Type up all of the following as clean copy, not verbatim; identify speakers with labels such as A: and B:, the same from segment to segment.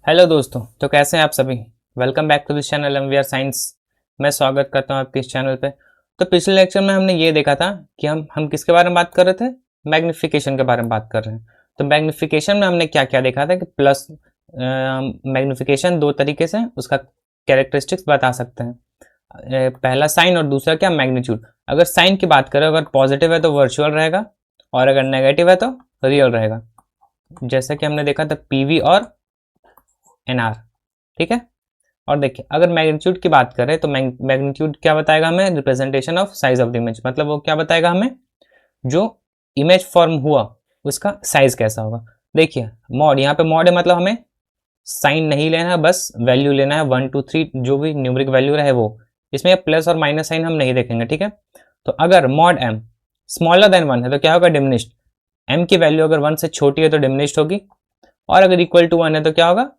A: Hello दोस्तों, तो कैसे हैं आप सभी। Welcome back to this channel MVR science. मैं स्वागत करता हूं आपके इस चैनल पे। तो पिछले लेक्चर में हमने ये देखा था कि हम किसके बारे में बात कर रहे थे। मैग्निफिकेशन के बारे में बात कर रहे हैं। तो मैग्निफिकेशन में हमने क्या क्या देखा था कि प्लस मैग्निफिकेशन दो तरीके से उसका कैरेक्टरिस्टिक्स बता सकते हैं। पहला साइन और दूसरा क्या, मैग्नीट्यूड। अगर साइन की बात करें, अगर पॉजिटिव है तो वर्चुअल रहेगा और अगर नेगेटिव है तो रियल रहेगा। जैसा कि हमने देखा था पीवी और एनआर। ठीक है। और देखिए, अगर मैग्नीट्यूड की बात करें तो मैग्नीट्यूड क्या बताएगा हमें, representation of size of the image. मतलब वो क्या बताएगा हमें, जो इमेज फॉर्म हुआ उसका साइज कैसा होगा। देखिए मॉड, यहाँ पे मॉड है मतलब हमें साइन नहीं लेना है, बस वैल्यू लेना है 1 2 3, जो भी न्यूमरिक वैल्यू रहे वो। इसमें प्लस और माइनस साइन हम नहीं देखेंगे। ठीक है। तो अगर मॉड एम स्मॉलर देन 1 है तो क्या होगा, डिमिनिश्ड। एम की वैल्यू अगर 1 से छोटी है तो डिमिनिश्ड होगी, और अगर इक्वल टू 1 है तो क्या होगा,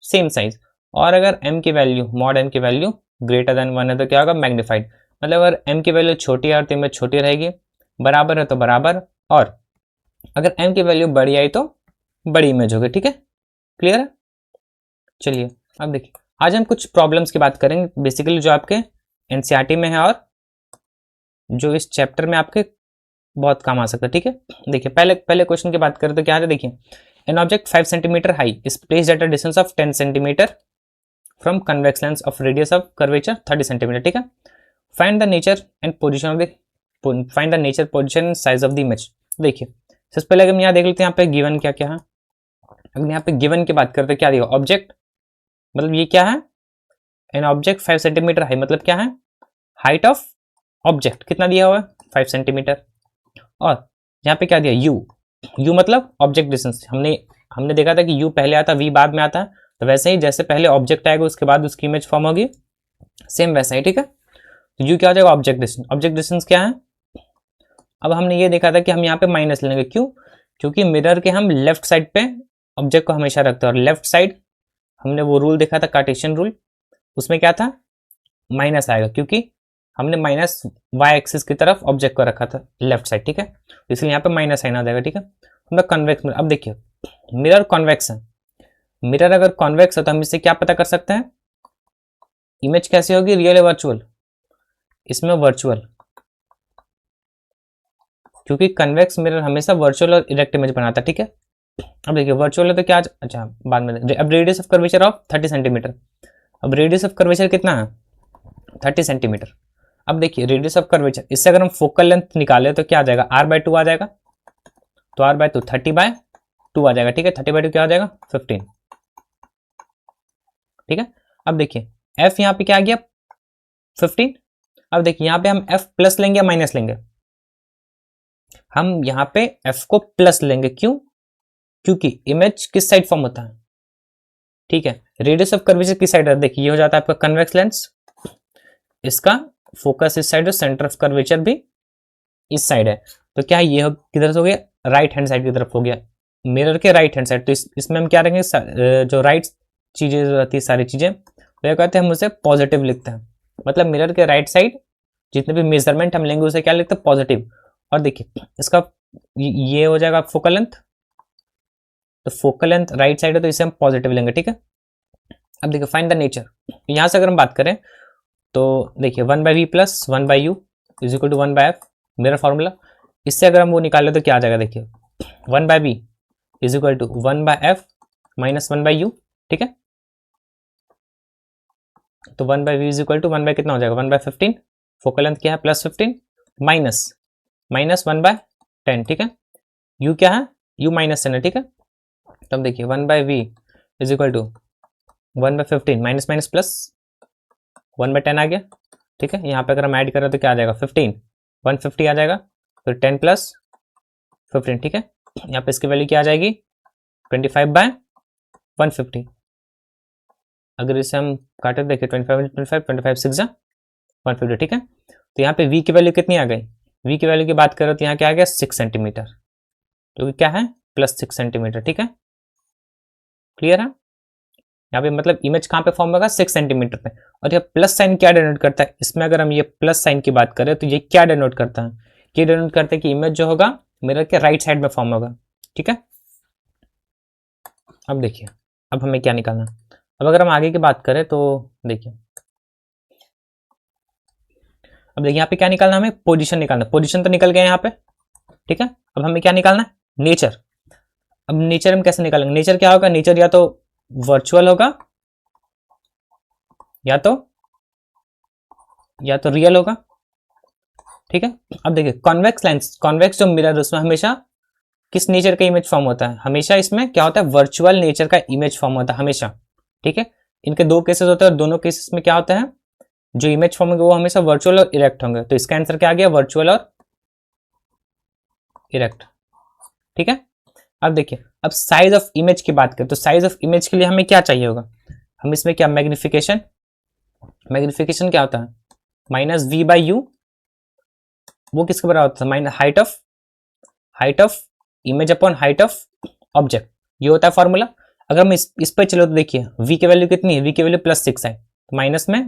A: सेम साइज। और अगर m की वैल्यू, मॉड m की वैल्यू ग्रेटर देन 1 है तो क्या होगा, मैग्नीफाइड। मतलब अगर m की वैल्यू छोटी है तो इमेज छोटी रहेगी, बराबर है तो बराबर, और अगर m की वैल्यू बड़ी आई तो बड़ी इमेज होगी। ठीक है, क्लियर है। चलिए अब देखिए, आज हम कुछ प्रॉब्लम्स की बात करेंगे बेसिकली जो आपके एनसीईआरटी में है और जो इस चैप्टर में आपके बहुत काम आ सकता है। ठीक है। देखिए पहले पहले क्वेश्चन की बात करें तो क्या है, देखिए an object 5 centimetre high is placed at a distance of 10 centimetre from convex lens of radius of curvature 30 centimetre. ठीक है। Find the nature and position of the, find the nature position and size of the image. देखिए सबसे पहले हम यहाँ देख लेते हैं यहाँ पे गिवन क्या क्या है। अगर यहाँ पे गिवन की बात करते हैं क्या दिया, ऑब्जेक्ट, मतलब ये क्या है, एन ऑब्जेक्ट 5 सेंटीमीटर हाई, मतलब क्या है, हाइट ऑफ ऑब्जेक्ट कितना दिया हुआ है 5 सेंटीमीटर। और यहाँ पे क्या दिया, यू, यू मतलब ऑब्जेक्ट डिस्टेंस। हमने हमने देखा था कि यू पहले आता, वी बाद में आता है। तो वैसे ही जैसे पहले ऑब्जेक्ट आएगा उसके बाद उसकी इमेज फॉर्म होगी, सेम वैसा ही। ठीक है। तो यू क्या हो जाएगा, ऑब्जेक्ट डिस्टेंस। ऑब्जेक्ट डिस्टेंस क्या है, अब हमने ये देखा था कि हम यहाँ पे माइनस लेंगे, क्यों, क्योंकि मिरर के हम लेफ्ट साइड पे ऑब्जेक्ट को हमेशा रखते हैं, और लेफ्ट साइड हमने वो रूल देखा था कार्टेशियन रूल, उसमें क्या था, माइनस आएगा, क्योंकि हमने माइनस वाई एक्सिस की तरफ ऑब्जेक्ट को रखा था लेफ्ट साइड। ठीक है, तो इसलिए यहाँ पे माइनस साइन आ जाएगा। ठीक है। मतलब कन्वेक्स मिरर, अब देखिए मिरर कॉन्वेक्स है, मिरर अगर कॉन्वेक्स है तो हम इससे क्या पता कर सकते हैं, इमेज कैसी होगी, रियल या वर्चुअल। इसमें वर्चुअल, क्योंकि कन्वेक्स मिरर हमेशा वर्चुअल और इरेक्ट इमेज बनाता है। ठीक है। अब देखिए वर्चुअल है तो क्या, अच्छा बाद में। अब radius of curvature of 30 centimetre, अब रेडियस ऑफ कर्वेचर कितना है 30 सेंटीमीटर। अब देखिए रेडियस ऑफ कर्वेचर, इससे अगर हम फोकल लेंथ निकाले तो क्या आ जाएगा, r/2 आ जाएगा। तो r/2 30/2 आ जाएगा। ठीक है, 30/2 क्या आ जाएगा 15। ठीक है। अब देखिए f यहाँ पे क्या आ गया 15। अब देखिए यहाँ पे हम f प्लस लेंगे या माइनस लेंगे, हम यहाँ पे f को प्लस लेंगे, क्यों, क्योंकि इमेज किस साइड फॉर्म होता है। ठीक है, रेडियस ऑफ कर्वेचर किस साइड है, देखिए ये हो जाता है आपका कन्वेक्स लेंस, इसका फोकस इस साइड है, सेंटर ऑफ कर्वेचर भी इस साइड है। तो क्या ये किधर से हो गया, राइट हैंड साइड की तरफ हो गया, मिरर के राइट हैंड साइड। तो इसमें हम क्या रखेंगे, जो राइट चीजें रहती है सारी चीजें, वो कहते हैं हम उसे पॉजिटिव लिखते हैं। मतलब मिरर के राइट साइड जितने भी मेजरमेंट हम लेंगे उसे क्या लिखते हैं, पॉजिटिव। और देखिए इसका ये हो जाएगा फोकल लेंथ, तो फोकल लेंथ राइट साइड है तो इसे हम पॉजिटिव लेंगे। ठीक है। अब देखिए फाइंड द नेचर, यहां से अगर हम बात करें तो देखिए 1/v plus 1/u is equal to 1/f, मेरा फॉर्मूला। इससे अगर हम वो निकाले तो क्या आ जाएगा, देखिए 1/v is equal to 1/f minus 1/u। ठीक है, तो 1/v इज इक्वल टू 1 कितना हो जाएगा 1/15, फोकल लेंथ क्या है +15, माइनस माइनस 1/10। ठीक है, u क्या है, u -10 है। ठीक है, तो अब देखिए 1/v is equal to 1/15 minus minus plus 1/10 आ गया। ठीक है, यहाँ पे अगर हम ऐड करें तो क्या आ जाएगा 15, 150 आ जाएगा, फिर 10 प्लस 15। ठीक है, यहाँ पे इसकी वैल्यू क्या आ जाएगी 25/150। अगर इसे हम काटे देखिए 25 6 150। ठीक है, तो यहाँ पे v की वैल्यू कितनी आ गई, v की वैल्यू की बात करें तो यहाँ क्या आ गया 6 सेंटीमीटर, जो कि क्या है +6 सेंटीमीटर। ठीक है, क्लियर है। यहाँ पे मतलब इमेज कहाँ पे फॉर्म होगा 6 सेंटीमीटर पे। और ये प्लस साइन क्या डिनोट करता है, इसमें अगर हम ये प्लस साइन की बात करें तो ये क्या डिनोट करता है, ये डिनोट करता है कि इमेज जो होगा मिरर के राइट साइड में फॉर्म होगा। ठीक है, अब देखिए अब हमें क्या निकालना है? अब अगर हम आगे की बात करें तो देखिए, अब देखिए यहाँ पे क्या निकालना है, हमें पोजीशन निकालना है। पोजीशन तो निकल गया यहाँ पे, ठीक है। अब हमें क्या निकालना है, नेचर। अब नेचर हम कैसे निकालेंगे, नेचर क्या होगा, नेचर या तो वर्चुअल होगा या तो रियल होगा, ठीक है। अब देखिए कॉन्वेक्स लेंस, कॉन्वेक्स जो मिरर उसमें हमेशा किस नेचर का इमेज फॉर्म होता है, हमेशा इसमें क्या होता है, वर्चुअल नेचर का इमेज फॉर्म होता है हमेशा, ठीक है। इनके दो केसेस होते हैं और दोनों केसेस में क्या होता है, जो इमेज फॉर्म होंगे वो हमेशा वर्चुअल और इरेक्ट होंगे। तो इसका आंसर क्या आ गया, वर्चुअल और इरेक्ट, ठीक है। अब देखिए, अब साइज ऑफ इमेज की बात करें तो साइज ऑफ इमेज के लिए हमें क्या चाहिए होगा, हम इसमें क्या, मैग्निफिकेशन, मैग्निफिकेशन क्या होता है, माइनस वी बाई यू, वो किसके बराबर होता है, minus height of image upon height of object, ये होता है फॉर्मूला। अगर हम इस पर चलो तो देखिए v की वैल्यू कितनी है, v की वैल्यू +6 है, तो माइनस में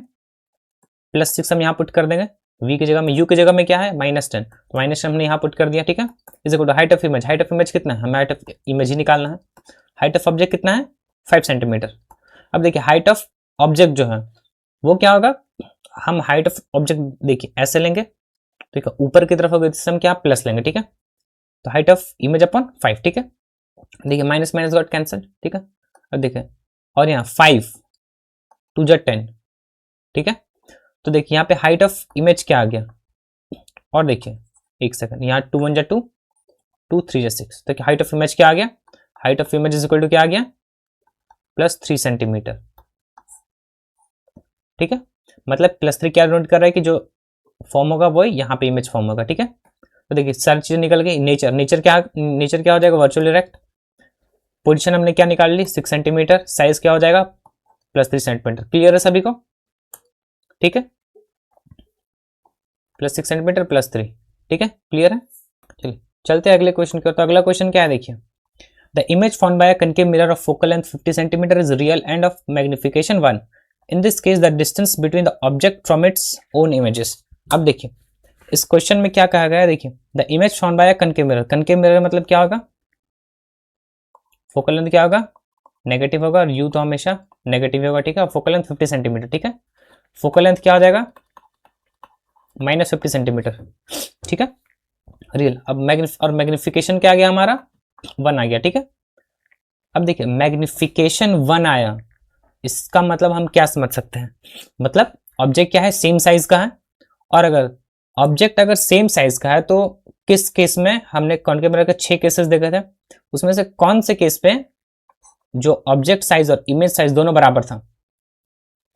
A: +6 हम यहाँ पुट कर देंगे, v की जगह में, u की जगह में क्या है -10, तो -10 हमने यहाँ पुट कर दिया, ठीक है। Is equal to height of image, height of image कितना है, हमें हाइट ऑफ इमेज ही निकालना है। हाइट ऑफ ऑब्जेक्ट कितना है, 5 सेंटीमीटर। अब देखिए हाइट ऑफ ऑब्जेक्ट जो है वो क्या होगा, हम हाइट ऑफ ऑब्जेक्ट देखिए ऐसे लेंगे, ठीक है, ऊपर की तरफ होगा जिससे हम क्या प्लस लेंगे, ठीक है। तो हाइट ऑफ इमेज अपॉन 5, ठीक है। देखिए माइनस माइनस गॉट कैंसल, ठीक है। अब देखिए, और यहाँ 5 2 जा 10, ठीक है। तो देखिए यहाँ पे हाइट ऑफ इमेज क्या आ गया, और देखिए एक सेकंड, यहाँ 2 1 जा 2 2 3 जा 6, तो हाइट ऑफ इमेज क्या आ गया, height of image is equal to क्या आ गया, +3 सेंटीमीटर, ठीक है। मतलब +3 क्या नोट कर रहा है कि जो फॉर्म होगा वो यहाँ पे इमेज फॉर्म होगा, ठीक है। तो देखिए सारी चीजें निकल गई। नेचर क्या हो जाएगा, वर्चुअल इरेक्ट। पोजीशन हमने क्या निकाल ली, 6 सेंटीमीटर। साइज क्या हो जाएगा, +3 सेंटीमीटर। क्लियर है सभी को, ठीक है, +6 सेंटीमीटर +3, ठीक है, क्लियर है। चलिए चलते हैं अगले क्वेश्चन की ओर। तो अगला क्वेश्चन क्या है, देखिए the image formed by a concave mirror of focal length 50 centimetre is real end of magnification 1। In this case the distance between the object from its own images. अब देखिए इस क्वेश्चन में क्या कहा गया है, देखिए the image found by a concave mirror. Concave mirror मतलब क्या होगा, फोकल लेंथ क्या होगा, नेगेटिव होगा, और यू तो हमेशा नेगेटिव होगा, ठीक है। फोकल लेंथ 50 सेंटीमीटर, ठीक है। फोकल लेंथ क्या हो जाएगा, -50 सेंटीमीटर, ठीक है, रियल। अब मैग्निफिकेशन क्या आ गया हमारा, 1 आ गया, ठीक है। अब देखिए मैग्निफिकेशन 1 आया, इसका मतलब हम क्या समझ सकते हैं, मतलब ऑब्जेक्ट क्या है, सेम साइज का है, और अगर ऑब्जेक्ट अगर सेम साइज का है तो किस केस में, हमने कॉनकेव मिरर के 6 केसेस देखे थे, उसमें से कौन से केस पे जो ऑब्जेक्ट साइज और इमेज साइज दोनों बराबर था,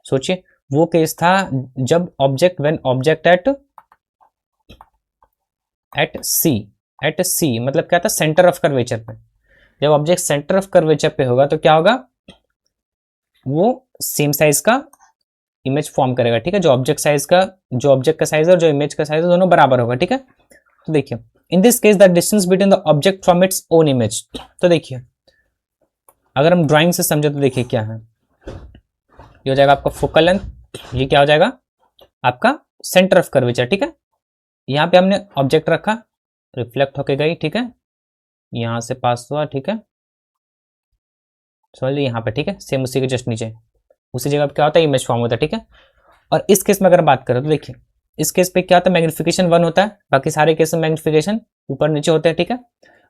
A: सोचिए। वो केस था जब ऑब्जेक्ट व्हेन ऑब्जेक्ट एट सी मतलब क्या था, सेंटर ऑफ कर्वेचर पे। जब ऑब्जेक्ट सेंटर ऑफ कर्वेचर पे होगा तो क्या होगा, वो सेम साइज का इमेज फॉर्म करेगा, ठीक है। जो ऑब्जेक्ट का साइज और जो इमेज का साइज है दोनों बराबर होगा, ठीक है। तो देखिए इन this case the distance between the object from its own image. तो देखिए अगर हम ड्राइंग से समझे तो देखिए क्या है, ये हो जाएगा आपका फोकल लेंथ, ये क्या हो जाएगा आपका सेंटर ऑफ कर्वेचर, ठीक है। यहाँ पे हमने ऑब्जेक्ट रखा, रिफ्लेक्ट होके गई, ठीक है, यहाँ से पास हुआ, ठीक है, समझ लीजिए यहाँ पे, ठीक है। सेम उसी के जस्ट नीचे उसी जगह पे क्या होता है, इमेज फॉर्म होता है, ठीक है। और इस केस में अगर बात करें तो देखिए इस केस पे क्या होता है, मैग्निफिकेशन 1 होता है, बाकी सारे केस में मैग्निफिकेशन ऊपर नीचे होते हैं, ठीक है।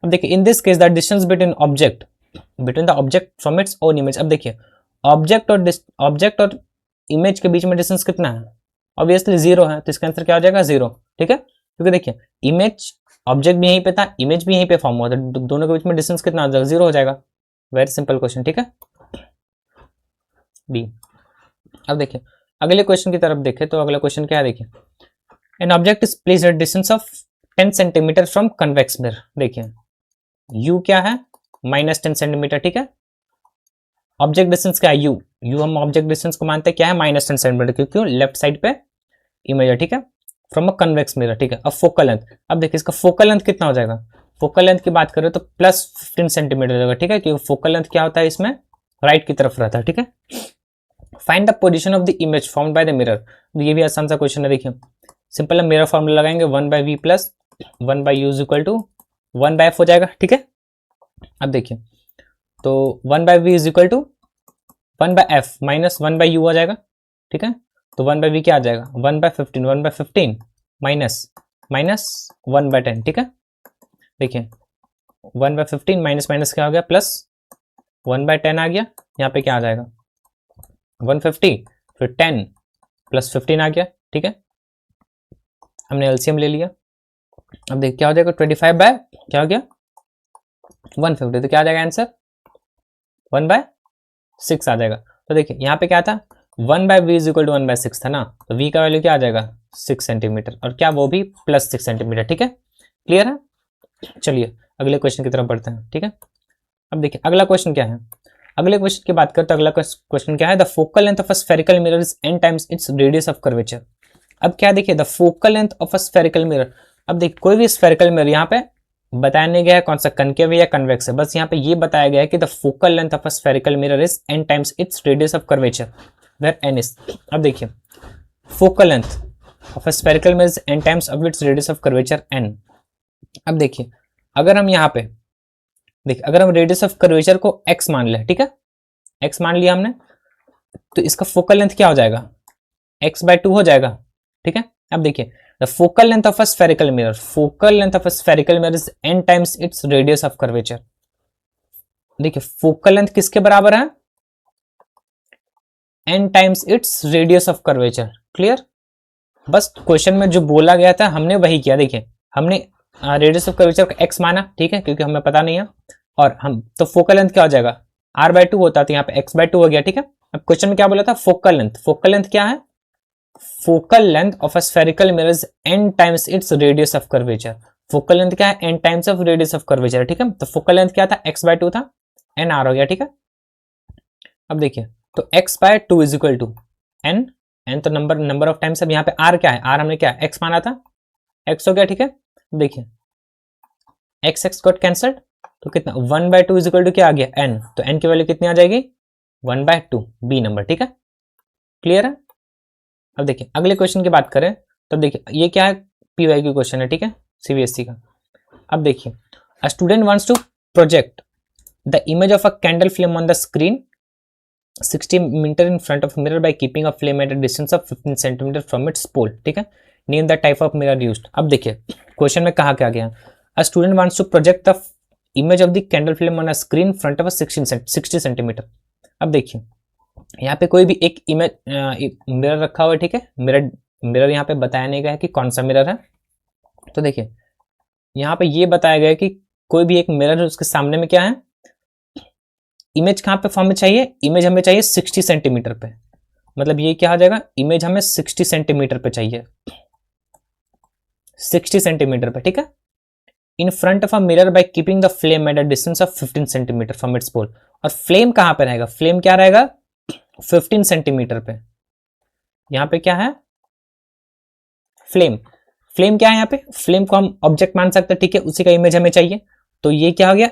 A: अब देखिए इन this case the distance between the object from its own image. अब देखिए ऑब्जेक्ट और इमेज के बीच में डिस्टेंस कितना है, ऑब्वियसली 0 है, तो इसका आंसर क्या हो जाएगा 0, ठीक है। क्योंकि देखिए इमेज ऑब्जेक्ट भी यहीं पे था, इमेज भी यहीं पे फॉर्म हुआ था, दोनों के बीच में डिस्टेंस कितना हो जाएगा, 0 हो जाएगा। वेरी सिंपल क्वेश्चन, ठीक है, बी। अब देखिए अगले क्वेश्चन की तरफ देखें तो अगला क्वेश्चन क्या है, देखिए an object is placed at distance of 10 centimetre from convex mirror. देखिए u क्या है, -10 सेंटीमीटर, ठीक है। ऑब्जेक्ट डिस्टेंस क्या है, u हम ऑब्जेक्ट डिस्टेंस को मानते हैं क्या है, -10 सेंटीमीटर, क्योंकि लेफ्ट साइड पे इमेज है, ठीक है, फ्रॉम अ कन्वेक्स मिरर, ठीक है। अब फोकल लेंथ, अब देखिए इसका फोकल लेंथ कितना हो जाएगा, फोकल लेंथ की बात करें तो +15 सेंटीमीटर हो जाएगा, ठीक है, क्योंकि फोकल लेंथ क्या होता है इसमें राइट की तरफ रहता है, ठीक है। Find the position of the image formed by the mirror. ये भी आसान सा क्वेश्चन है, देखिए सिंपल है, मिरर फॉर्मूला लगाएंगे 1/v + 1/u is equal to 1/f हो जाएगा, ठीक है। अब देखिए तो 1/v is equal to 1/f minus 1/u आ जाएगा, ठीक है। तो 1/v क्या आ जाएगा, 1/15, 1/15 माइनस 1/10, ठीक है। देखिए 1/15 माइनस माइनस क्या हो गया, प्लस 1/10 आ गया। यहाँ पे क्या आ जाएगा 150, फिर 10 प्लस 15 आ गया, ठीक है। हमने एलसीएम ले लिया। अब देख क्या हो जाएगा 25 बाय क्या हो गया 150, तो क्या आ जाएगा आंसर 1/6 आ जाएगा। तो देखिए यहाँ पे क्या था 1/v इज इक्वल टू 1/6 था ना, तो v का वैल्यू क्या आ जाएगा 6 सेंटीमीटर, और क्या वो भी प्लस 6 सेंटीमीटर, ठीक है। क्लियर है। चलिए अगले क्वेश्चन की तरफ बढ़ते हैं, ठीक है। अब देखिए अगला क्वेश्चन क्या है, अगले क्वेश्चन की बात करते हैं। अगला क्वेश्चन क्या है, the focal length of a spherical mirror is n times its radius of curvature. अब क्या देखिए the focal length of a spherical mirror, अब देखिए कोई भी स्फेरिकल मिरर यहाँ पे बताया नहीं गया है कौन सा कनकेव है या कन्वेक्स है, बस यहाँ पे ये बताया गया है कि the focal length of a spherical mirror is n times its radius of curvature where n is. अब देखिए focal length of a spherical mirror is n times of its radius of curvature n। अब देखिए अगर हम यहाँ पे देखिए अगर हम रेडियस ऑफ कर्वेचर को x मान लें, ठीक है, x मान लिया हमने, तो इसका फोकल लेंथ क्या हो जाएगा x/2 हो जाएगा, ठीक है। अब देखिए the focal length of a spherical mirror, focal length of a spherical mirror is n times its radius of curvature. देखिए फोकल लेंथ किसके बराबर है n times its radius of curvature. Clear. बस क्वेश्चन में जो बोला गया था हमने वही किया। देखिए हमने रेडियस ऑफ कर्वेचर का x माना, ठीक है, क्योंकि हमें पता नहीं है, और हम तो फोकल लेंथ क्या हो जाएगा r/2 होता, तो यहाँ पे x/2 हो गया, ठीक है। अब क्वेश्चन में क्या बोला था फोकल लेंथ, फोकल लेंथ क्या है, focal length of a spherical mirror is n times its radius of curvature. Focal length क्या है n times of radius of curvature, ठीक है। तो फोकल लेंथ क्या था x/2 था, n r हो गया, ठीक है। अब देखिए तो x/2 is equal to n, n तो नंबर ऑफ टाइम्स। अब यहाँ पे r क्या है, r हमने क्या x माना था, x हो गया, ठीक है। देखिए x गॉट कैंसल्ड, तो कितना 1/2 इज इक्वल टू क्या आ गया n, तो n की वैल्यू कितनी आ जाएगी 1/2, बी नंबर, ठीक है। क्लियर है। अब देखिए अगले क्वेश्चन की बात करें तो देखिए ये क्या है पीवाई की क्वेश्चन है, ठीक है, सीबीएसई का। अब देखिए a student wants to project the image of a candle flame on the screen 60 metre in front of mirror by keeping a flame at a distance of 15 centimetre from its pole, ठीक है। Name the type of mirror used. अब देखिए question में कहा क्या गया, a student wants to project the image of the candle flame on a screen front of a 60 centimetre. अब देखिए यहाँ पे कोई भी एक इमेज मिरर रखा हुआ है, ठीक है। मिरर यहाँ पे बताया नहीं गया है कि कौन सा मिरर है। तो देखिए यहाँ पे ये बताया गया है कि कोई भी एक मिरर है, उसके सामने में क्या है, इमेज कहाँ पे फॉर्म में चाहिए, इमेज हमें चाहिए 60 सेंटीमीटर पे, मतलब ये क्या हो जाएगा इमेज हमें 60 सेंटीमीटर पे चाहिए, 60 सेंटीमीटर पे, ठीक है। In front of a mirror by keeping the flame at a distance of 15 centimetre from its pole. और फ्लेम कहां पे रहेगा, फ्लेम क्या रहेगा 15 सेंटीमीटर पे। यहां पे क्या है फ्लेम, फ्लेम क्या है यहाँ पे, फ्लेम को हम ऑब्जेक्ट मान सकते हैं, ठीक है, उसी का इमेज हमें चाहिए। तो ये क्या हो गया,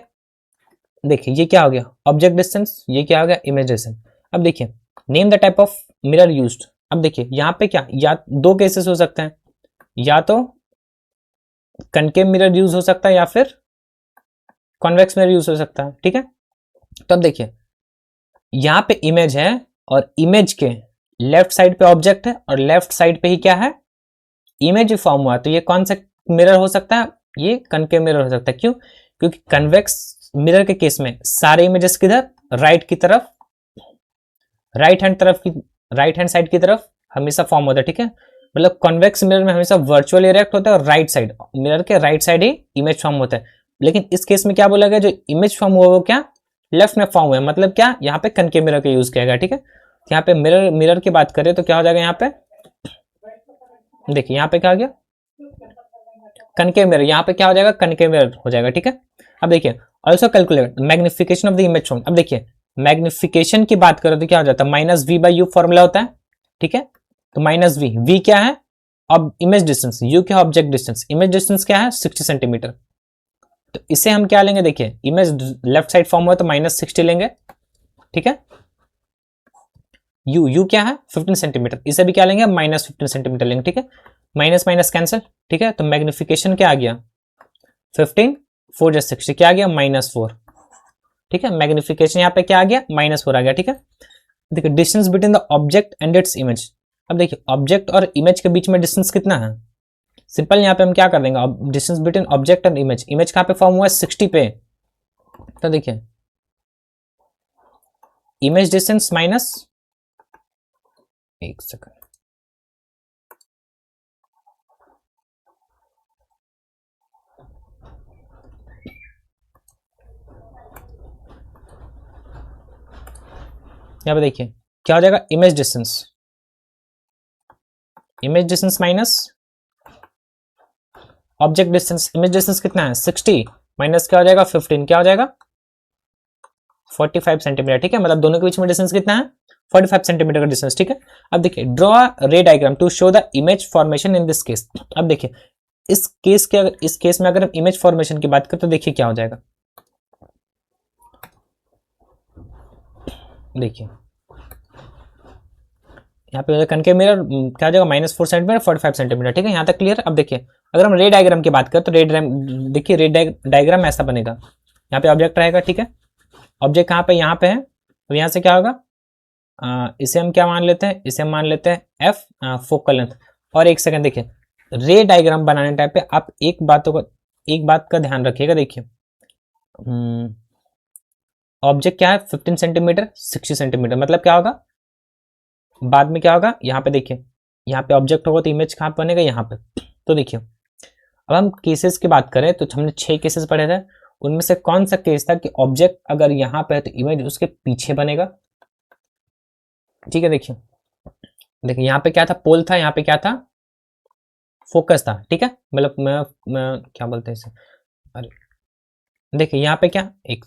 A: देखिए ये क्या हो गया ऑब्जेक्ट डिस्टेंस, ये क्या हो गया इमेज डिस्टेंस। अब देखिए name the type of mirror used. अब देखिए यहाँ पे क्या, या दो केसेस हो सकते हैं, या तो कनकेव मिरर यूज हो सकता है या फिर कॉन्वेक्स मिरर यूज हो सकता है, ठीक है। तो अब देखिए यहां पे इमेज है और इमेज के लेफ्ट साइड पे ऑब्जेक्ट है और लेफ्ट साइड पे ही क्या है इमेज फॉर्म हुआ, तो ये कौन सा मिरर हो सकता है, ये कनकेव मिरर हो सकता है। क्यों, क्योंकि कन्वेक्स मिरर के केस में सारे इमेजेस किधर राइट की तरफ, राइट हैंड साइड की तरफ हमेशा फॉर्म होता है, ठीक है। मतलब कॉन्वेक्स मिरर में हमेशा वर्चुअल इरेक्ट होता है और राइट साइड मिरर के राइट साइड ही इमेज फॉर्म होता है। लेकिन इस केस में क्या बोला गया, जो इमेज फॉर्म हुआ वो क्या लेफ्ट में फॉर्म हुआ है, मतलब क्या यहाँ पे कनकेव मिरर का यूज किया गया, ठीक है। यहाँ पे मिरर की बात करें तो क्या हो जाएगा यहाँ पे, देखिए यहाँ पे क्या आ गया कनकेव मिरर, यहाँ पे क्या हो जाएगा कनकेव मिरर हो जाएगा, ठीक है। अब देखिए also calculate magnification of the image form. अब देखिए मैग्निफिकेशन की बात करें तो क्या हो जाता है -v/u फॉर्मूला होता है, ठीक है। तो -v क्या है, अब इमेज डिस्टेंस, u क्या है ऑब्जेक्ट डिस्टेंस, इमेज डिस्टेंस क्या है 60 सेंटीमीटर। तो इसे हम क्या लेंगे, देखिए इमेज लेफ्ट साइड फॉर्म हुआ तो -60 लेंगे, ठीक है। u क्या है 15 सेंटीमीटर, इसे भी क्या लेंगे -15 सेंटीमीटर लेंगे, ठीक है। माइनस माइनस कैंसिल, ठीक है। तो मैग्निफिकेशन क्या आ गया 15, 4 + 60 क्या आ गया -4, ठीक है। मैग्निफिकेशन यहाँ पे क्या आ गया -4 आ गया, ठीक है। देखिए distance between the object and its image. अब देखिए ऑब्जेक्ट और इमेज के बीच में डिस्टेंस कितना है, सिंपल यहाँ पे हम क्या कर देंगे, distance between object and image, image कहाँ पे फॉर्म हुआ है 60 पे, तो देखिए इमेज डिस्टेंस माइनस, एक सेकंड, यहाँ पे देखिए क्या हो जाएगा, image distance minus object distance, image distance कितना है 60 माइनस क्या हो जाएगा 15, क्या हो जाएगा 45 सेंटीमीटर, ठीक है, मतलब दोनों के बीच में डिस्टेंस कितना है 45 सेंटीमीटर का डिस्टेंस, ठीक है। अब देखिए draw ray diagram to show the image formation in this case. अब देखिए इस केस में अगर हम इमेज फॉर्मेशन की बात करें तो देखिए क्या हो जाएगा, देखिए यहाँ पे कनकेव मिरर क्या हो जाएगा -4 सेंटीमीटर 45 सेंटीमीटर, ठीक है, यहाँ तक क्लियर। अब देखिए अगर हम रे डायग्राम की बात करें तो देखिए रे डायग्राम ऐसा बनेगा, यहाँ पे ऑब्जेक्ट रहेगा, ठीक है, ऑब्जेक्ट कहाँ पे यहाँ पे है, तो यहाँ से क्या होगा, इसे हम क्या मान लेते हैं, इसे हम मान लेते हैं एफ फोकल लेंथ। और एक सेकंड देखिए रे डायग्राम बनाने टाइम पे आप एक बात का ध्यान रखिएगा, देखिए ऑब्जेक्ट क्या है 15 सेंटीमीटर 60 सेंटीमीटर, मतलब क्या होगा बाद में क्या होगा, यहाँ पे देखिए यहाँ पे ऑब्जेक्ट होगा तो इमेज कहाँ पे बनेगा, यहाँ पे। तो देखिए अब हम केसेस की बात करें तो हमने 6 केसेस पढ़े थे, उनमें से कौन सा केस था कि ऑब्जेक्ट अगर यहाँ पे है तो इमेज उसके पीछे बनेगा, ठीक है। देखिए यहाँ पे क्या था, पोल था, यहाँ पे क्या था फोकस था, ठीक है, मतलब मैं क्या बोलते हैं इसे, अरे देखिए यहाँ पे क्या एक,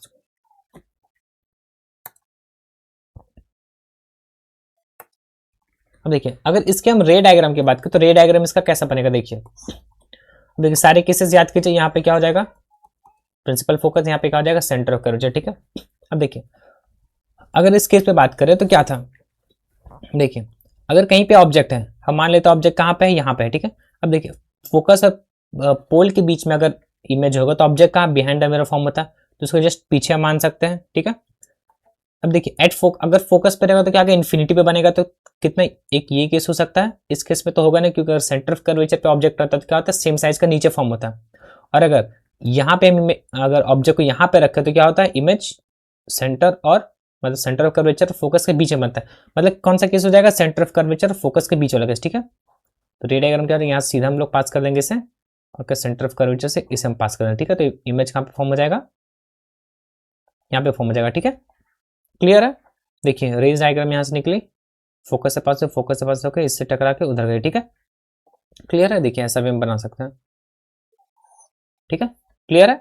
A: अब देखिए अगर इसके हम रे डायग्राम की बात करें तो रे डायग्राम इसका कैसा बनेगा, देखिए सारे केसेस याद कीजिए, यहाँ पे क्या हो जाएगा प्रिंसिपल फोकस, यहाँ पे क्या हो जाएगा सेंटर ऑफ कर्वेचर, ठीक है। अब देखिए अगर इस केस पे बात करें तो क्या था, देखिए अगर कहीं पे ऑब्जेक्ट है, हम मान लेते हैं ऑब्जेक्ट कहाँ पे है, यहाँ पे है, ठीक है। अब देखिए फोकस और पोल के बीच में अगर इमेज होगा तो ऑब्जेक्ट कहाँ बिहाइंड द मिरर फॉर्म होता है, तो उसको जस्ट पीछे मान सकते हैं, ठीक है। अब देखिए अगर फोकस पे रहेगा तो क्या इन्फिनिटी पे बनेगा, तो कितना एक ये केस हो सकता है, इस केस में तो होगा नहीं क्योंकि अगर सेंटर ऑफ कर्वेचर पे ऑब्जेक्ट रहता है तो क्या होता है सेम साइज का नीचे फॉर्म होता है। और अगर यहाँ पे हम अगर ऑब्जेक्ट को यहाँ पे रखें तो क्या होता है इमेज सेंटर और मतलब सेंटर ऑफ कर्वेचर फोकस के बीच में बनता है, मतलब कौन सा केस हो जाएगा सेंटर ऑफ कर्वेचर फोकस के बीच वाला केस, ठीक है। तो रे डायग्राम क्या है, यहाँ सीधा हम लोग पास कर देंगे इसे और सेंटर ऑफ कर्वेचर से इसे हम पास कर देंगे, ठीक है। तो इमेज कहाँ पे फॉर्म हो जाएगा, यहाँ पे फॉर्म हो जाएगा, ठीक है, क्लियर है। देखिए रेज डायग्राम यहाँ से निकली, फोकस से पास होकर इससे टकरा के उधर गई, ठीक है, क्लियर है। देखिए ऐसा भी हम बना सकते हैं, ठीक है, क्लियर है।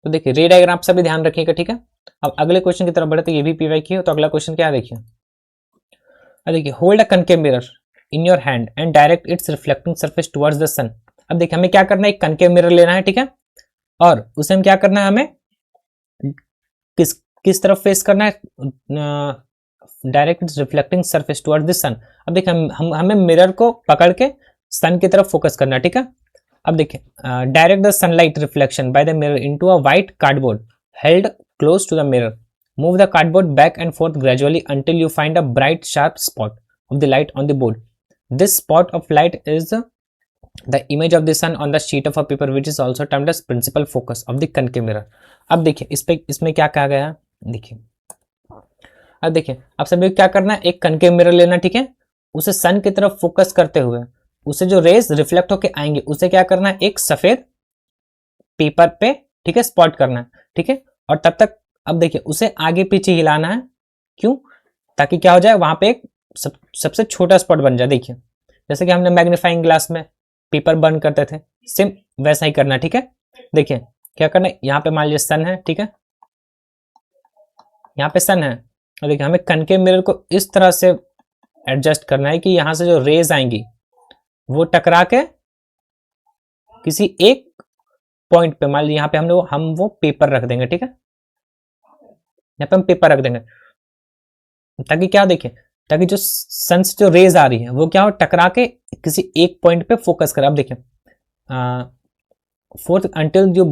A: तो देखिए रे डायग्राम आप सभी ध्यान रखिएगा, ठीक है। अब अगले क्वेश्चन की तरफ बढ़े तो ये भी पीवाईक्यू है, तो अगला क्वेश्चन क्या है देखिए hold a concave mirror in your hand and direct its reflecting surface towards the sun. अब देखिए हमें क्या करना है, एक कनकेव मिरर लेना है, ठीक है, और उसे हम क्या करना है, हमें किस तरफ फेस करना है, direct its reflecting surface towards the sun. अब देखिए हमें मिरर को पकड़ के सन की तरफ फोकस करना है, ठीक है। अब देखिए direct the sunlight reflection by the mirror into a white cardboard held close to the mirror, move the cardboard back and forth gradually until you find a bright sharp spot of the light on the board. This spot of light is the image of the sun on the sheet of a paper which is also termed as principal focus of the concave mirror. अब देखिए इसमें क्या कहा गया है, देखिए अब देखिए अब सभी क्या करना है, एक कनकेव मिरर लेना, ठीक है, उसे सन की तरफ फोकस करते हुए उसे जो रेज रिफ्लेक्ट होके आएंगे उसे क्या करना है, एक सफेद पेपर पे, ठीक है, स्पॉट करना है, ठीक है। और तब तक अब देखिए उसे आगे पीछे हिलाना है, क्यों, ताकि क्या हो जाए वहां पे एक सबसे छोटा स्पॉट बन जाए। देखिए जैसे कि हमने मैग्नीफाइंग ग्लास में पेपर बर्न करते थे, सेम वैसा ही करना है, ठीक है। देखिए क्या करना है, यहाँ पे मान लीजिए सन है, ठीक है, यहाँ पे सन है, और देखिए हमें कनकेव मिरर को इस तरह से एडजस्ट करना है कि यहाँ से जो रेज आएंगी वो टकरा के किसी एक पॉइंट पे, मान लीजिए यहाँ पे हम वो पेपर रख देंगे, ठीक है, यहाँ पे हम पेपर रख देंगे ताकि क्या देखिए, ताकि जो सन से जो रेज आ रही है वो क्या हो टकरा के किसी एक पॉइंट पे फोकस करे। अब देखिए fourth until you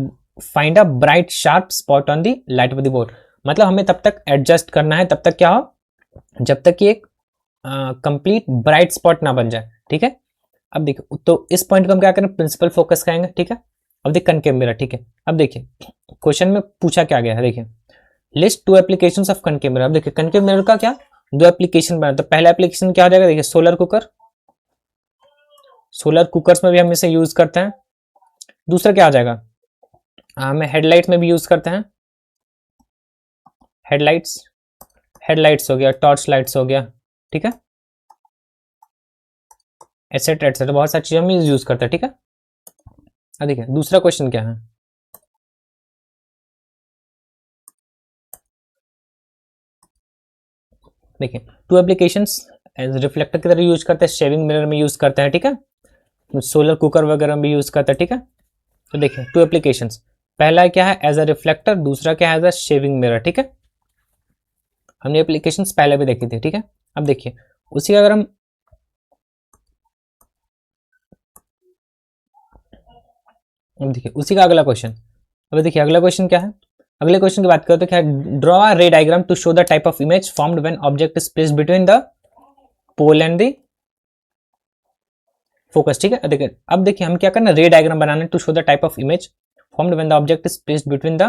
A: find a bright sharp spot on the light of the board, मतलब हमें तब तक एडजस्ट करना है, तब तक क्या हो, जब तक कि एक कंप्लीट ब्राइट स्पॉट ना बन जाए, ठीक है। अब देखिए, तो इस पॉइंट को हम क्या करें, प्रिंसिपल फोकस करेंगे, ठीक है। अब देखिए कनकेव मिरर, ठीक है। अब देखिए क्वेश्चन में पूछा क्या गया है, देखिए list to applications of concave mirror. अब देखिए कनकेव मिरर का क्या, दो एप्लीकेशन बना। तो पहला एप्लीकेशन क्या हो जाएगा, देखिए सोलर कुकर, सोलर कुकर्स में भी हम इसे यूज करते हैं। दूसरा क्या आ जाएगा, हमें हेडलाइट में भी यूज करते हैं, हेडलाइट्स, हेडलाइट्स हो गया, टॉर्च लाइट्स हो गया, ठीक है, एटसेट्रा एटसेट्रा, बहुत सारी चीजें हम यूज करते हैं, ठीक है। अब देखिए दूसरा क्वेश्चन क्या है, देखिए टू एप्लीकेशंस एज रिफ्लेक्टर की तरह यूज करते हैं, शेविंग मिरर में यूज करते हैं, ठीक है, सोलर कुकर वगैरह में भी यूज करते हैं, ठीक है। तो देखिए टू एप्लीकेशंस, पहला क्या है एज अ रिफ्लेक्टर, दूसरा क्या है एज अ शेविंग मिरर, ठीक है। हमने एप्लीकेशंस पहले भी देखी थी, ठीक है। अब देखिए उसी का अगर हम, अब देखिए उसी का अगला क्वेश्चन, अब देखिए अगला क्वेश्चन क्या है, अगले क्वेश्चन की बात करें तो क्या है, draw a ray diagram to show the type of image formed when object is placed between the pole and the focus, ठीक है। देखिए अब देखिए हम क्या करना, रे डायग्राम बनाना to show the type of image formed when the object is placed between the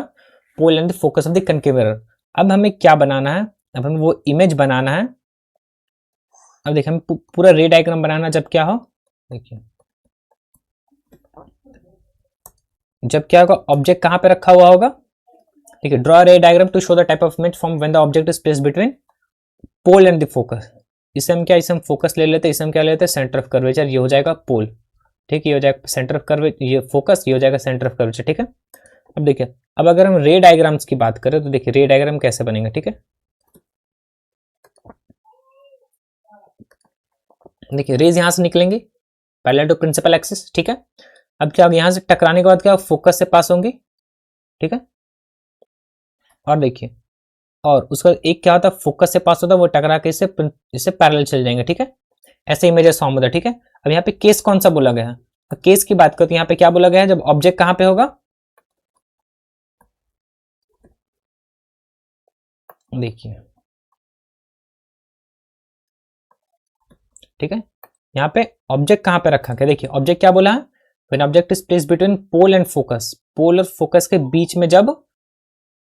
A: pole and the focus of the concave mirror. अब हमें क्या बनाना है, अब हमें वो इमेज बनाना है। अब देखिए हमें पूरा रे डायग्राम बनाना जब क्या हो, देखिए जब क्या होगा, ऑब्जेक्ट कहां पे रखा हुआ होगा, ठीक है। Draw ray diagram to show the type of image form when the object is placed between pole and the focus. इसे हम क्या, इसे हम फोकस ले लेते हैं, इसे हम क्या लेते हैं, सेंटर ऑफ कर्वेचर, ये हो जाएगा पोल, ठीक है, ये हो जाएगा सेंटर ऑफ कर्वे, ये फोकस, ये हो जाएगा सेंटर ऑफ कर्वेचर, ठीक है। अब देखिए, अब अगर हम रे डायग्राम्स की बात करें तो देखिए रे डायग्राम कैसे बनेंगे, ठीक है। देखिए रेज यहां से निकलेंगी पैरेलल टू प्रिंसिपल एक्सिस, ठीक है। अब क्या, यहां से टकराने के बाद क्या फोकस से पास होंगी, ठीक है। और देखिए, और उसका एक क्या होता है, फोकस से पास होता है, वो टकरा के इससे पैरेलल चल जाएंगे, ठीक है। ऐसे इमेजेस फॉर्म होता है, ठीक है। अब यहाँ पे केस कौन सा बोला गया है, तो केस की बात करते हैं, यहाँ पे क्या बोला गया है, जब ऑब्जेक्ट कहां पे होगा, देखिए ठीक है, यहाँ पे ऑब्जेक्ट कहां पे रखा गया, देखिए ऑब्जेक्ट क्या बोला है, when object is placed between pole and focus, pole और फोकस के बीच में जब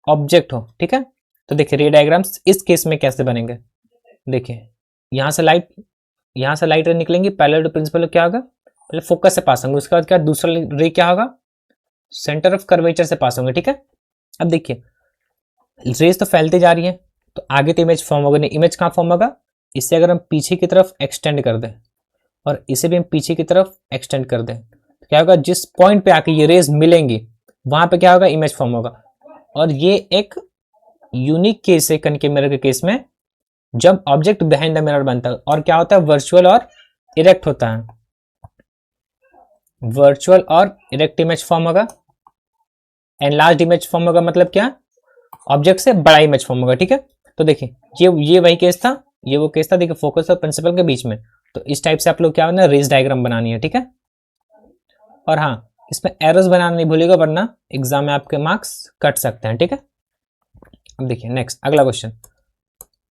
A: ऑब्जेक्ट हो, ठीक है। तो देखिए रे डायग्राम्स इस केस में कैसे बनेंगे, देखिए यहां से लाइट निकलेंगी पैरेलल टू प्रिंसिपल, क्या होगा, पहले फोकस से पास होंगे, उसके बाद क्या दूसरा रे क्या होगा, सेंटर ऑफ कर्वेचर से पास होंगे, ठीक है। अब देखिए रेज तो फैलती जा रही है, तो आगे तो इमेज फॉर्म होगा नहीं, इमेज कहाँ फॉर्म होगा, इससे अगर हम पीछे की तरफ एक्सटेंड कर दें और इसे भी हम पीछे की तरफ एक्सटेंड कर दें, तो क्या होगा, जिस पॉइंट पे आके ये रेज मिलेंगी वहां पे क्या होगा, इमेज फॉर्म होगा। और ये एक यूनिक केस है कनकेव मिरर के केस में, जब ऑब्जेक्ट बिहाइंड द मिरर बनता है, और क्या होता है, वर्चुअल और इरेक्ट होता है, वर्चुअल और इरेक्ट इमेज फॉर्म होगा, एनलार्ज्ड इमेज फॉर्म होगा, मतलब क्या, ऑब्जेक्ट से बड़ा इमेज फॉर्म होगा, ठीक है। तो देखिए ये वही केस था, ये वो केस था, देखिए फोकस और प्रिंसिपल के बीच में। तो इस टाइप से आप लोग क्या करना, रेज डायग्राम बनानी है, ठीक है। और हाँ, इसमें एरोस बनाना नहीं भूलिएगा, वरना एग्जाम में आपके मार्क्स कट सकते हैं, ठीक है। अब देखिए नेक्स्ट अगला क्वेश्चन,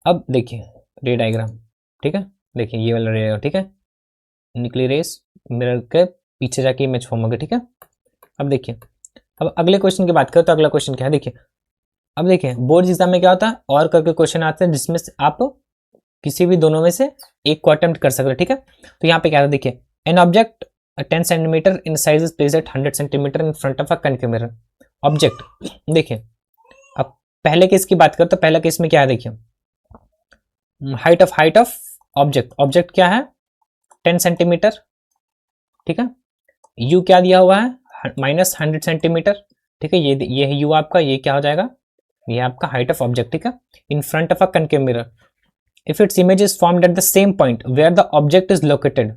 A: अब देखिए रे डायग्राम, ठीक है, देखिए ये वाला रे, ठीक है, निकली रेस मिरर के पीछे जाके इमेज फॉर्म होगा, ठीक है। अब देखिए, अब अगले क्वेश्चन की बात करें तो अगला क्वेश्चन क्या है, देखिए अब देखिए बोर्ड एग्जाम में क्या होता है, और करके क्वेश्चन आते हैं जिसमें से आप किसी भी दोनों में से एक को अटेम्प्ट कर सकते हो, ठीक है। तो यहाँ पे क्या था, देखिए an object 10 centimetre in size is placed at 100 centimetre in front of a concave mirror. Object, देखिए अब पहले केस की बात करें तो पहला केस में क्या है, देखिए हाइट ऑफ ऑब्जेक्ट, ऑब्जेक्ट क्या है 10 सेंटीमीटर, ठीक है। यू क्या दिया हुआ है, -100 सेंटीमीटर, ठीक है। ये है यू आपका, ये क्या हो जाएगा, ये आपका हाइट ऑफ ऑब्जेक्ट, ठीक है, in front of a concave mirror if its image is formed at the same point where the object is located,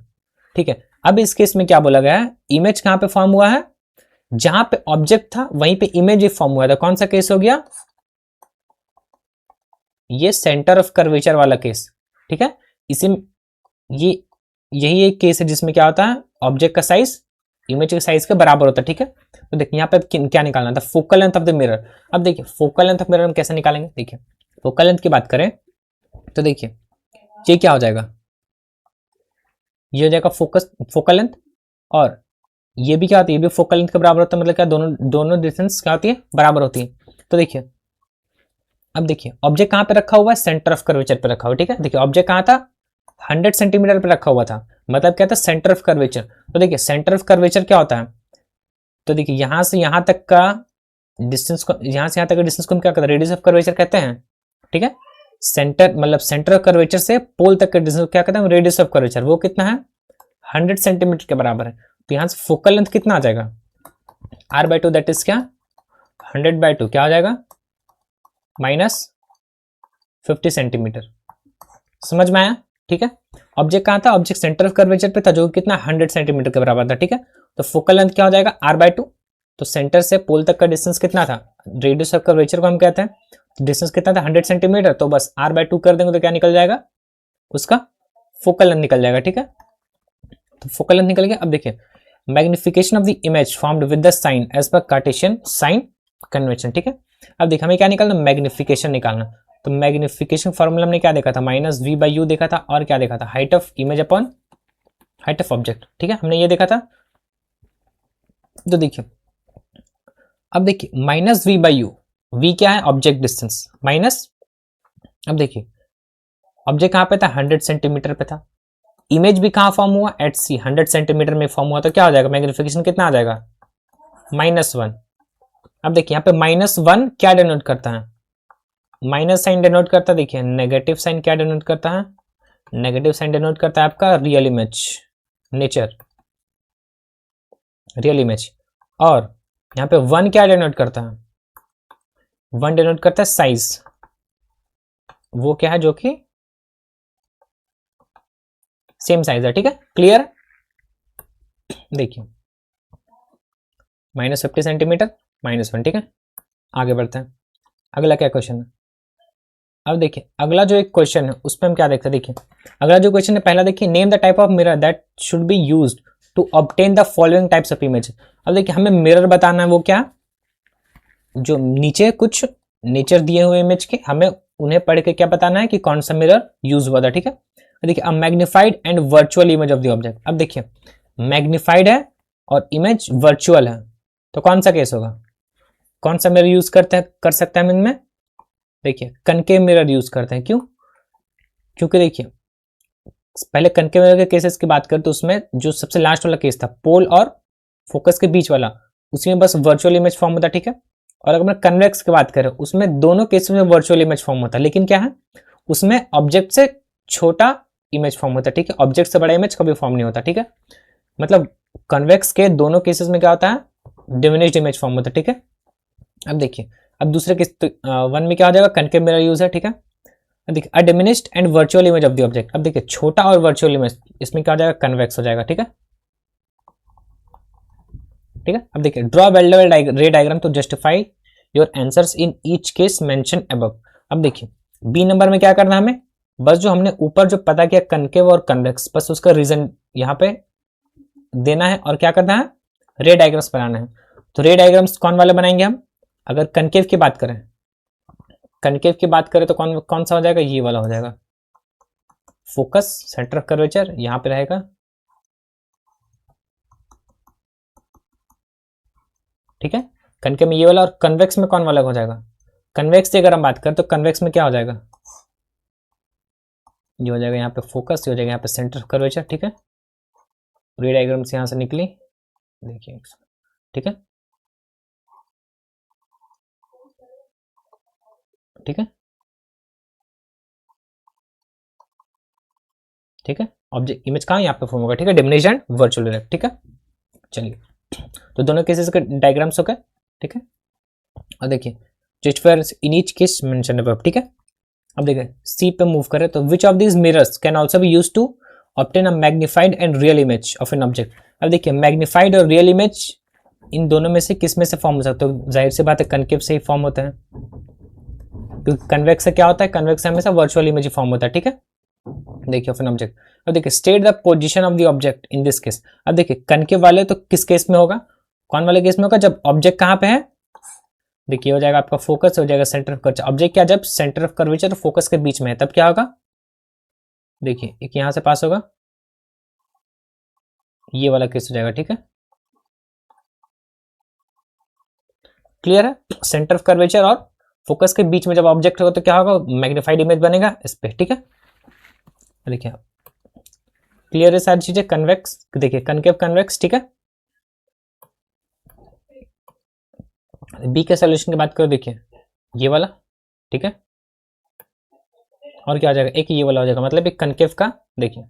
A: ठीक है। अब इस केस में क्या बोला गया है, इमेज कहां पे फॉर्म हुआ है, जहां पे ऑब्जेक्ट था वहीं पे इमेज ही फॉर्म हुआ था, कौन सा केस हो गया, ये सेंटर ऑफ कर्वेचर वाला केस, ठीक है। इसी ये यही एक केस है जिसमें क्या होता है, ऑब्जेक्ट का साइज इमेज के साइज के बराबर होता है, ठीक है। तो देखिए यहाँ पे क्या निकालना था, focal length of the mirror. अब देखिए फोकल लेंथ ऑफ मिरर हम कैसे निकालेंगे, देखिए फोकल लेंथ की बात करें तो देखिए ये क्या हो जाएगा, ये हो जाएगा फोकल लेंथ, और ये भी क्या होती है, ये भी फोकल लेंथ के बराबर होता है, मतलब क्या दोनों दोनों डिस्टेंस क्या होती है, बराबर होती है। तो देखिए अब देखिए ऑब्जेक्ट कहाँ पे रखा हुआ है, सेंटर ऑफ कर्वेचर पे रखा हुआ है, ठीक है। देखिए ऑब्जेक्ट कहाँ था, 100 सेंटीमीटर पे रखा हुआ था, मतलब क्या था, सेंटर ऑफ कर्वेचर। तो देखिए सेंटर ऑफ कर्वेचर क्या होता है, तो देखिए यहां से यहां तक का डिस्टेंस को, यहां से यहां तक का डिस्टेंस को हम क्या कहते हैं, रेडियस ऑफ कर्वेचर कहते हैं, ठीक है। सेंटर मतलब सेंटर ऑफ कर्वेचर से पोल तक का डिस्टेंस क्या कहते हैं, रेडियस ऑफ कर्वेचर, वो कितना है, 100 सेंटीमीटर के बराबर है। तो यहां से फोकल लेंथ कितना आ जाएगा, r/2 दैट इज क्या, 100/2 क्या हो जाएगा, -50 सेंटीमीटर। समझ में आया, ठीक है। ऑब्जेक्ट कहाँ था, ऑब्जेक्ट सेंटर ऑफ कर्वेचर पे था, जो कितना 100 सेंटीमीटर के बराबर था, ठीक है। तो फोकल लेंथ क्या हो जाएगा, r/2। तो सेंटर से पोल तक का डिस्टेंस कितना था, रेडियस ऑफ कर्वेचर को हम कहते हैं, डिस्टेंस कितना था, 100 सेंटीमीटर। तो बस r/2 कर देंगे तो क्या निकल जाएगा, उसका फोकल लेंथ निकल जाएगा, ठीक है। तो फोकल लेंथ निकल गया। अब देखिए magnification of the image formed with the sign as per Cartesian sign convention, ठीक है। अब देखिए हमें क्या निकालना, मैग्निफिकेशन निकालना। तो मैग्निफिकेशन फॉर्मूला हमने क्या देखा था, -v/u देखा था, और क्या देखा था, height of image upon height of object, ठीक है, हमने ये देखा था। तो देखिए अब देखिए -v/u, v क्या है, ऑब्जेक्ट डिस्टेंस, माइनस, अब देखिए ऑब्जेक्ट कहाँ पे था, 100 सेंटीमीटर पे था, इमेज भी कहाँ फॉर्म हुआ, एट सी, 100 सेंटीमीटर में फॉर्म हुआ, तो क्या हो जाएगा, मैग्निफिकेशन कितना आ जाएगा, -1। अब देखिए यहाँ पे -1 क्या डिनोट करता है, माइनस साइन डिनोट करता है, देखिए नेगेटिव साइन क्या डिनोट करता है, नेगेटिव साइन डिनोट करता है आपका real image, nature, real image. और यहाँ पे 1 क्या डिनोट करता है, 1 डिनोट करता है साइज, वो क्या है, जो कि सेम साइज है, ठीक है, क्लियर। देखिए -50 सेंटीमीटर, -1, ठीक है। आगे बढ़ते हैं, अगला क्या क्वेश्चन है। अब देखिए अगला जो एक क्वेश्चन है उस पर हम क्या देखते हैं, देखिए अगला जो क्वेश्चन है पहला देखिए, name the type of mirror that should be used to obtain the following types of image. अब देखिए हमें मिरर बताना है, वो क्या, जो नीचे कुछ नेचर दिए हुए इमेज के, हमें उन्हें पढ़ के क्या बताना है कि कौन सा मिरर यूज हुआ था, ठीक है। देखिए a magnified and virtual image of the object. अब देखिए मैग्निफाइड है और इमेज वर्चुअल है, तो कौन सा केस होगा, कौन सा मिरर यूज कर सकते हैं हम इनमें, देखिए कनकेव मिरर यूज करते हैं, क्यों, क्योंकि देखिए पहले कनकेव मिरर के केसेस की बात करें तो उसमें जो सबसे लास्ट वाला केस था, पोल और फोकस के बीच वाला, उसमें बस वर्चुअल इमेज फॉर्म होता, ठीक है। और अगर मैं कन्वेक्स की बात करें उसमें दोनों केसेस में वर्चुअल इमेज फॉर्म होता है, लेकिन क्या है उसमें ऑब्जेक्ट से छोटा इमेज फॉर्म होता है, ठीक है, ऑब्जेक्ट से बड़ा इमेज कभी फॉर्म नहीं होता, ठीक है। मतलब कन्वेक्स के दोनों केसेस में क्या होता है, डिमिनिश्ड इमेज फॉर्म होता है, ठीक है। अब देखिए अब दूसरे केस वन में क्या हो जाएगा, कनकेव मिरर यूज है, ठीक है। देखिए a diminished and virtual image of the object. अब देखिए छोटा और वर्चुअल इमेज, इसमें क्या हो जाएगा, कन्वेक्स हो जाएगा, ठीक है, ठीक है। अब देखिए ड्रॉ वेल लेवल ray diagram to justify your answers in each case mention above. अब देखिए बी नंबर में क्या करना है हमें, बस जो हमने ऊपर जो पता किया कनकेव और कन्वेक्स, बस उसका रीजन यहाँ पे देना है और क्या करना है, रे डायग्राम्स बनाना है। तो रे डायग्राम्स कौन वाले बनाएंगे हम, अगर कनकेव की बात करें, कनकेव की बात करें तो कौन कौन सा हो जाएगा, ये वाला हो जाएगा, फोकस सेंटर ऑफ कर्वेचर यहां पे रहेगा, ठीक है, कनकेव में ये वाला। और कन्वेक्स में कौन वाला हो जाएगा, कन्वेक्स की अगर हम बात करें तो कन्वेक्स में क्या हो जाएगा, ये हो जाएगा यहाँ पे फोकस, ये हो जाएगा यहाँ पे सेंटर ऑफ कर्वेचर, ठीक है। रे डायग्राम्स यहां से निकली, देखिए, ठीक है, ठीक है, ठीक है। ऑब्जेक्ट इमेज कहाँ यहाँ पे फॉर्म होगा, ठीक है, डिमिनिश्ड एंड वर्चुअल इरेक्ट, ठीक है। चलिए तो दोनों केसेस के डायग्राम्स हो गए, ठीक है। और देखिए just in each case mention above, ठीक है। अब देखिए सी पे मूव करें तो which of these mirrors can also be used to obtain a magnified and real image of an object. अब देखिए मैग्निफाइड और रियल इमेज इन दोनों में से किस में से फॉर्म हो सकते हो, जाहिर सी बात है कनकेव से ही फॉर्म होता है, क्योंकि कन्वेक्स से क्या होता है, कन्वेक्स से हमेशा वर्चुअल इमेज फॉर्म होता है, ठीक है। देखिए ऑफ एन ऑब्जेक्ट। अब देखिए state the position of the object in this case. अब देखिए कनकेव वाले तो किस केस में होगा, कौन वाले केस में होगा, जब ऑब्जेक्ट कहाँ पे है, देखिए हो जाएगा आपका फोकस, हो जाएगा सेंटर ऑफ कर्वेचर। ऑब्जेक्ट क्या, जब सेंटर ऑफ कर्वेचर और फोकस के बीच में है तब क्या होगा, देखिए एक यहां से पास होगा, ये वाला केस हो जाएगा। ठीक है, क्लियर है। सेंटर ऑफ कर्वेचर और फोकस के बीच में जब ऑब्जेक्ट होगा तो क्या होगा, मैग्नीफाइड इमेज बनेगा इस पे। ठीक है, देखिए क्लियर है सारी चीजें। कन्वेक्स, देखिए कनकेव कन्वेक्स। ठीक है, बी के सोल्यूशन की बात करो, देखिए ये वाला। ठीक है, और क्या हो जाएगा, एक ये वाला हो जाएगा, मतलब एक कनकेव का, देखिए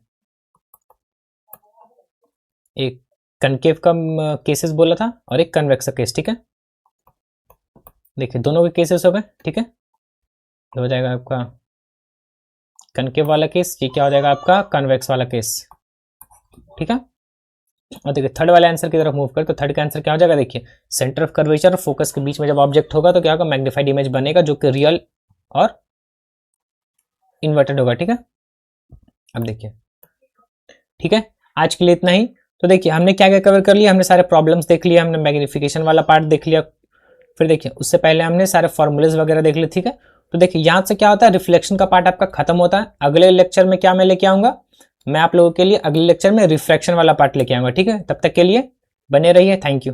A: एक कनकेव का केसेस बोला था और एक कन्वेक्स का केस। ठीक है, देखिए दोनों के केसेस हो गए। ठीक है, तो हो जाएगा आपका कनकेव वाला केस, ये क्या हो जाएगा आपका कन्वेक्स वाला केस। ठीक है, और देखिए थर्ड वाले आंसर की तरफ मूव कर, तो थर्ड का आंसर क्या हो जाएगा, देखिए सेंटर ऑफ कर्वेचर और फोकस के बीच में जब ऑब्जेक्ट होगा तो क्या होगा, मैग्नीफाइड इमेज बनेगा जो कि रियल और इन्वर्टेड होगा। ठीक है, अब देखिए, ठीक है आज के लिए इतना ही। तो देखिए हमने क्या क्या कवर कर लिया, हमने सारे प्रॉब्लम्स देख लिया, हमने मैग्निफिकेशन वाला पार्ट देख लिया, फिर देखिए उससे पहले हमने सारे फॉर्मूलेज वगैरह देख लिए। ठीक है, तो देखिए यहाँ से क्या होता है, रिफ्लेक्शन का पार्ट आपका खत्म होता है। अगले लेक्चर में क्या मैं लेके आऊंगा, मैं आप लोगों के लिए अगले लेक्चर में रिफ्रैक्शन वाला पार्ट लेके आऊंगा। ठीक है, तब तक के लिए बने रहिए, थैंक यू।